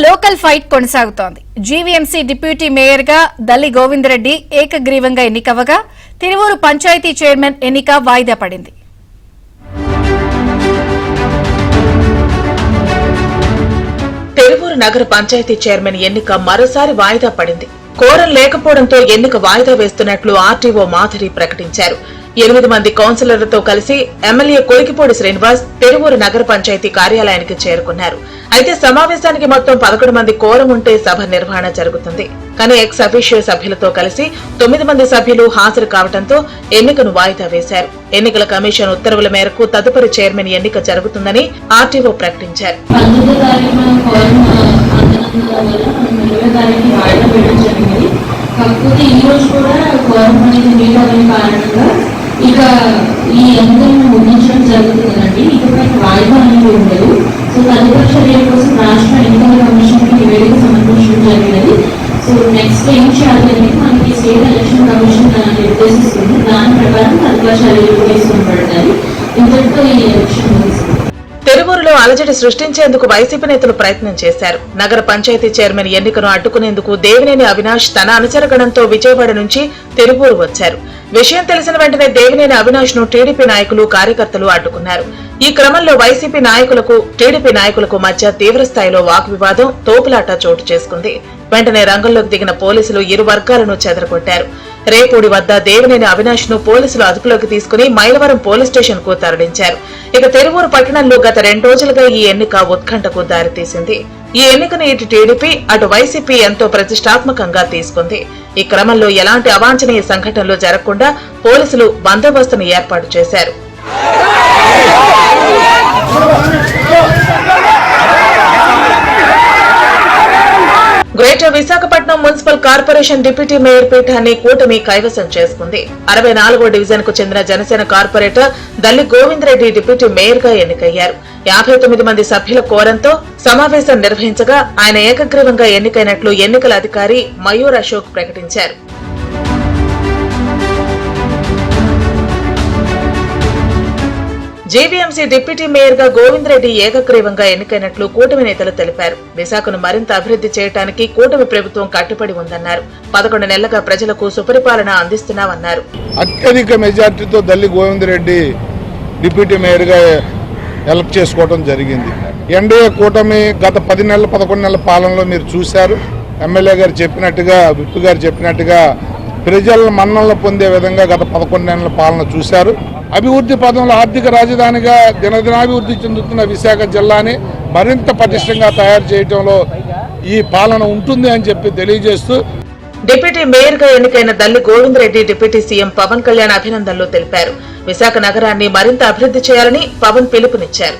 Local fight కొనసాగుతోంది. GVMC deputy mayor గా దల్లి గోవిందరెడ్డి ఏకగ్రీవంగా ఎన్నికవగా తిరువూరు పంచాయతీ చైర్మన్ ఎన్నిక వాయిదా పడింది. తిరువూరు నగర పంచాయతీ చైర్మన్ ఎన్నిక మరోసారి వాయిదా పడింది. కోరం లేకపోవడంతో ఎన్నిక వాయిదా వేస్తున్నట్లు ఆర్టీఓ మాధురి ప్రకటించారు. 8 మంది కౌన్సిలర్లతో కలిసి ఎమ్మెల్యే కొలికిపూడి శ్రీనివాస్ తిరువూరు నగర పంచాయతీ కార్యాలయానికి చేరుకున్నారు. అయితే సమావేశానికి మొత్తం 11 మంది కోరం ఉంటే సభ నిర్వహణ జరుగుతుంది. కానీ ఎక్స్ అఫీషియో సభ్యులతో కలిసి 9 మంది సభ్యులు హాజరు కావడంతో ఎన్నికను వాయిదా వేశారు. ఎన్నికల కమిషన్ ఉత్తర్వుల మేరకు తదుపరి చైర్మన్ ఎన్నిక జరుగుతుందని ఆర్టీఓ ప్రకటించారు. కాకపోతే ఈ రోజు కూడా కోరం అనేది మీట్ అవ్వని కారణంగా ఇక ఈ ఎన్నికలను ముగించడం జరుగుతుందండి. ఇకపై వాయిదా అనేది ఉండదు. సో తదుపరి చర్యల కోసం రాష్ట్ర ఎన్నికల కమిషన్ కి నివేదిక సమర్పించడం జరిగినది. సో నెక్స్ట్ ఏం చేయాలి అనేది మనకి స్టేట్ ఎలక్షన్ కమిషన్ నిర్దేశిస్తుంది. దాని ప్రకారం తదుపరి చర్యలు తీసుకుని ఇంతటితో ఈ ఎలక్షన్ ముగిస్తుంది. తిరువూరులో అలజడి సృష్టించేందుకు వైసీపీ నేతలు ప్రయత్నం చేశారు. నగర పంచాయతీ చైర్మన్ ఎన్నికను అడ్డుకునేందుకు దేవినేని అవినాష్ తన అనుచరగణంతో విజయవాడ నుంచి తిరువూరు వచ్చారు. విషయం తెలిసిన వెంటనే దేవినేని అవినాష్ ను టీడీపీ నాయకులు కార్యకర్తలు అడ్డుకున్నారు. ఈ క్రమంలో వైసీపీ నాయకులకు టీడీపీ నాయకులకు మధ్య తీవ్రస్థాయిలో వాగ్వివాదం తోపులాట చోటు చేసుకుంది. వెంటనే రంగంలోకి దిగిన పోలీసులు ఇరు వర్గాలను చెదరగొట్టారు. రేపూడి వద్ద దేవినేని అవినాష్ ను పోలీసులు అదుపులోకి తీసుకుని మైలవరం పోలీస్ స్టేషన్ కు తరలించారు. ఇక తిరువూరు పట్టణంలో గత 2 రోజులుగా ఈ ఎన్నిక ఉత్కంఠకు దారితీసింది. ఈ ఎన్నికను ఇటు టీడీపీ అటు వైసీపీ ఎంతో ప్రతిష్టాత్మకంగా తీసుకుంది. ఈ క్రమంలో ఎలాంటి అవాంఛనీయ సంఘటనలు జరగకుండా పోలీసులు బందోబస్తును ఏర్పాటు చేశారు. Greater Visakhapatnam municipal corporation deputy mayor పీఠాన్ని కూటమి కైవసం చేసుకుంది. 64వ డివిజన్ కు చెందిన Janasena corporator Dalli Govinda Reddy deputy mayor గా ఎన్నికయ్యారు. 59 మంది సభ్యుల కోరంతో సమావేశం నిర్వహించగా ఆయన ఏకగ్రీవంగా ఎన్నికైనట్లు ఎన్నికల అధికారి మయూర్ అశోక్ ప్రకటించారు. జీవీఎంసీ డిప్యూటీ మేయర్ గా గోవిందరెడ్డి ఏకగ్రీవంగా ఎన్నికైనట్లు కూటమి నేతలు తెలిపారు. విశాఖను మరింత అభివృద్ధి చేయడానికి కూటమి ప్రభుత్వం కట్టుబడి ఉందన్నారు. 11 నెలలుగా ప్రజలకు సుపరిపాలన అందిస్తున్నామన్నారు. అత్యధిక మెజార్టీతో దల్లి గోవిందరెడ్డి డిప్యూటీ మేయర్ గా ఎలక్ట్ చేసుకోవడం జరిగింది. ఎన్డీఏ కూటమి గత 10 నెలల 11 నెలల పాలనలో మీరు చూశారు. ఎమ్మెల్యే గారు చెప్పినట్టుగా విప్ గారు చెప్పినట్టుగా ప్రజల మన్ననలు పొందే విధంగా గత 11 నెలల పాలన చూశారు. అభివృద్ధి పదంలో ఆర్థిక రాజధానిగా దినదినాభివృద్ధి చెందుతున్న విశాఖ జిల్లాని మరింత పటిష్టంగా తయారు చేయడంలో ఈ పాలన ఉంటుంది అని చెప్పి తెలియజేస్తూ డిప్యూటీ మేయర్ గా ఎన్నికైన దల్లి గోవిందరెడ్డి డిప్యూటీ సీఎం పవన్ కళ్యాణ్ అభినందనలు తెలిపారు. విశాఖ నగరాన్ని మరింత అభివృద్ధి చేయాలని పవన్ పిలుపునిచ్చారు.